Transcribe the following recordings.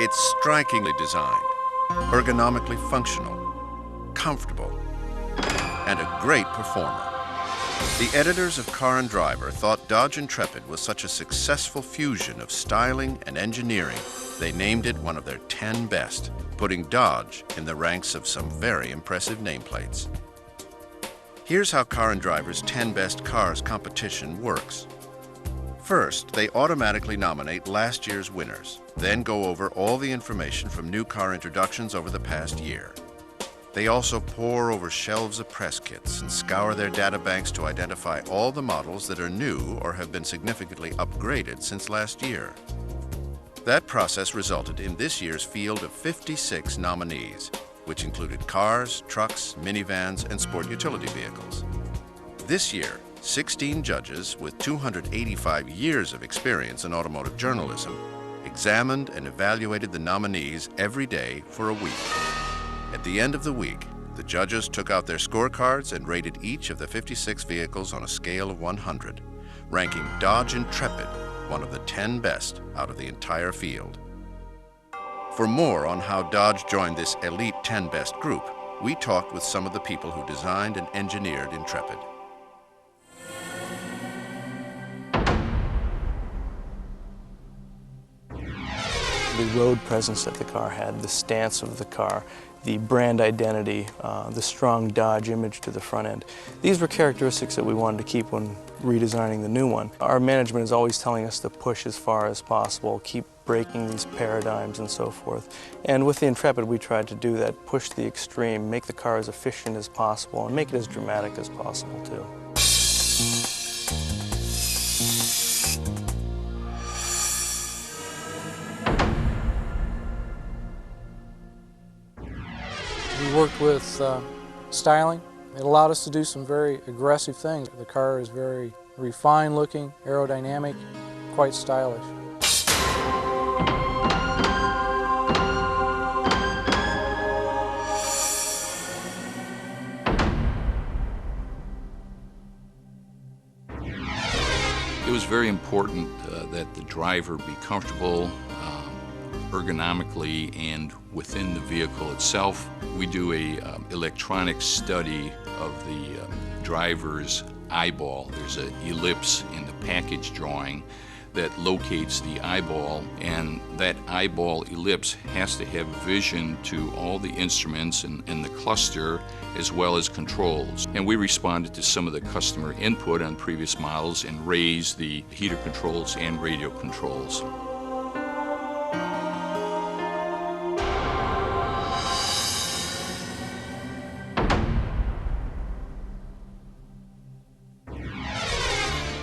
It's strikingly designed, ergonomically functional, comfortable, and a great performer. The editors of Car and Driver thought Dodge Intrepid was such a successful fusion of styling and engineering, they named it one of their 10 best, putting Dodge in the ranks of some very impressive nameplates. Here's how Car and Driver's 10 Best Cars competition works. First, they automatically nominate last year's winners, then go over all the information from new car introductions over the past year. They also pore over shelves of press kits and scour their data banks to identify all the models that are new or have been significantly upgraded since last year. That process resulted in this year's field of 56 nominees, which included cars, trucks, minivans, and sport utility vehicles. This year, 16 judges with 285 years of experience in automotive journalism examined and evaluated the nominees every day for a week. At the end of the week, the judges took out their scorecards and rated each of the 56 vehicles on a scale of 100, ranking Dodge Intrepid one of the 10 best out of the entire field. For more on how Dodge joined this elite 10 best group, we talked with some of the people who designed and engineered Intrepid. The road presence that the car had, the stance of the car, the brand identity, the strong Dodge image to the front end. These were characteristics that we wanted to keep when redesigning the new one. Our management is always telling us to push as far as possible, keep breaking these paradigms and so forth. And with the Intrepid, we tried to do that, push to the extreme, make the car as efficient as possible, and make it as dramatic as possible, too. We worked with styling. It allowed us to do some very aggressive things. The car is very refined looking, aerodynamic, quite stylish. It was very important that the driver be comfortable ergonomically and within the vehicle itself. We do a electronic study of the driver's eyeball. There's an ellipse in the package drawing that locates the eyeball, and that eyeball ellipse has to have vision to all the instruments in the cluster as well as controls. And we responded to some of the customer input on previous models and raised the heater controls and radio controls.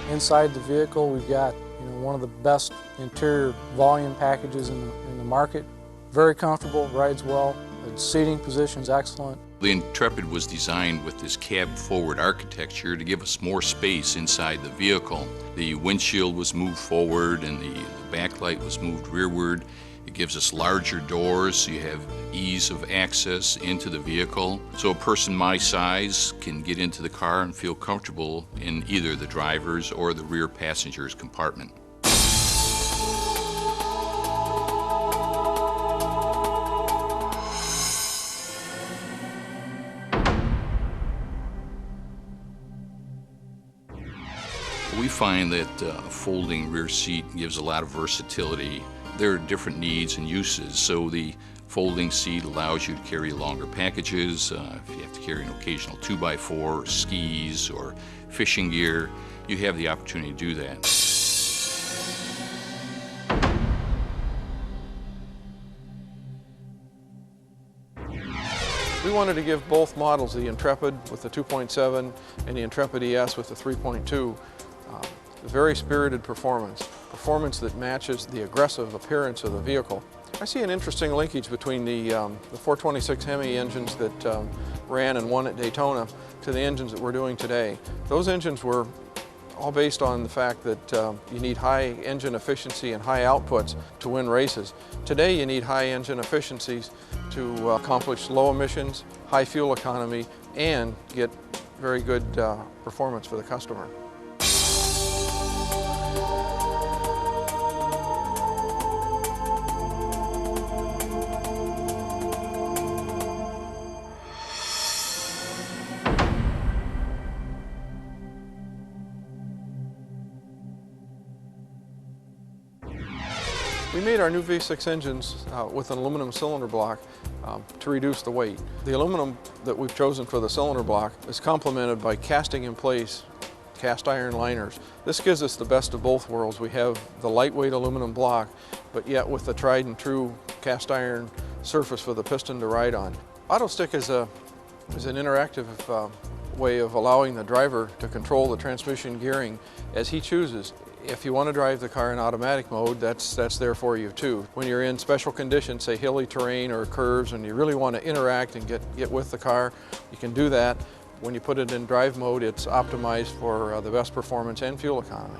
Inside the vehicle, we've got one of the best interior volume packages in the market. Very comfortable, rides well. The seating position's excellent. The Intrepid was designed with this cab-forward architecture to give us more space inside the vehicle. The windshield was moved forward and the backlight was moved rearward. It gives us larger doors, so you have ease of access into the vehicle. So a person my size can get into the car and feel comfortable in either the driver's or the rear passenger's compartment. We find that a folding rear seat gives a lot of versatility. There are different needs and uses, so the folding seat allows you to carry longer packages. If you have to carry an occasional 2x4 or skis or fishing gear, you have the opportunity to do that. We wanted to give both models, the Intrepid with the 2.7 and the Intrepid ES with the 3.2, a very spirited performance that matches the aggressive appearance of the vehicle. I see an interesting linkage between the 426 Hemi engines that ran and won at Daytona to the engines that we're doing today. Those engines were all based on the fact that you need high engine efficiency and high outputs to win races. Today you need high engine efficiencies to accomplish low emissions, high fuel economy, and get very good performance for the customer. We made our new V6 engines with an aluminum cylinder block to reduce the weight. The aluminum that we've chosen for the cylinder block is complemented by casting in place cast iron liners. This gives us the best of both worlds. We have the lightweight aluminum block, but yet with the tried and true cast iron surface for the piston to ride on. Autostick is an interactive way of allowing the driver to control the transmission gearing as he chooses. If you want to drive the car in automatic mode, that's there for you too. When you're in special conditions, say hilly terrain or curves, and you really want to interact and get with the car, you can do that. When you put it in drive mode, it's optimized for the best performance and fuel economy.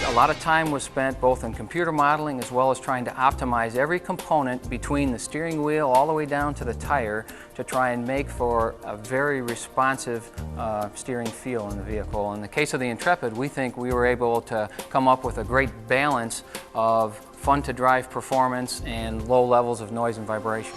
A lot of time was spent both in computer modeling as well as trying to optimize every component between the steering wheel all the way down to the tire to try and make for a very responsive steering feel in the vehicle. In the case of the Intrepid, we think we were able to come up with a great balance of fun-to-drive performance and low levels of noise and vibration.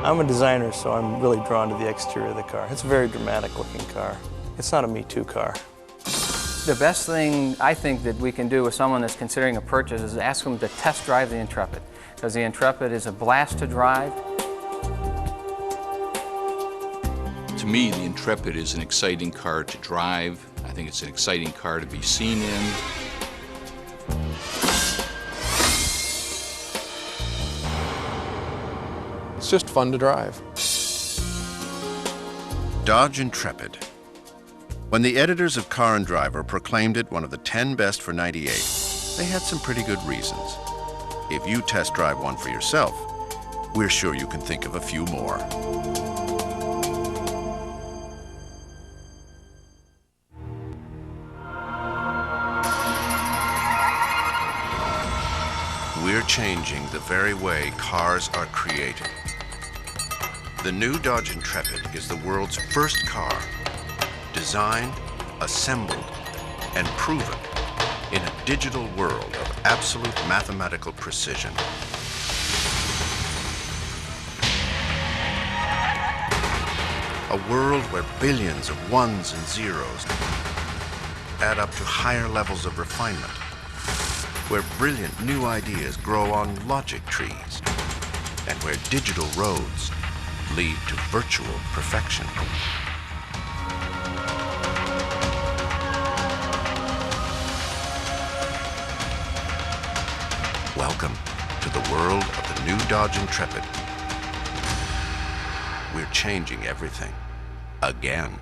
I'm a designer, so I'm really drawn to the exterior of the car. It's a very dramatic looking car. It's not a Me Too car. The best thing I think that we can do with someone that's considering a purchase is ask them to test drive the Intrepid, because the Intrepid is a blast to drive. To me, the Intrepid is an exciting car to drive. I think it's an exciting car to be seen in. It's just fun to drive. Dodge Intrepid. When the editors of Car and Driver proclaimed it one of the 10 best for '98, they had some pretty good reasons. If you test drive one for yourself, we're sure you can think of a few more. We're changing the very way cars are created. The new Dodge Intrepid is the world's first car, designed, assembled, and proven in a digital world of absolute mathematical precision. A world where billions of ones and zeros add up to higher levels of refinement, where brilliant new ideas grow on logic trees, and where digital roads lead to virtual perfection. Welcome to the world of the new Dodge Intrepid. We're changing everything, again.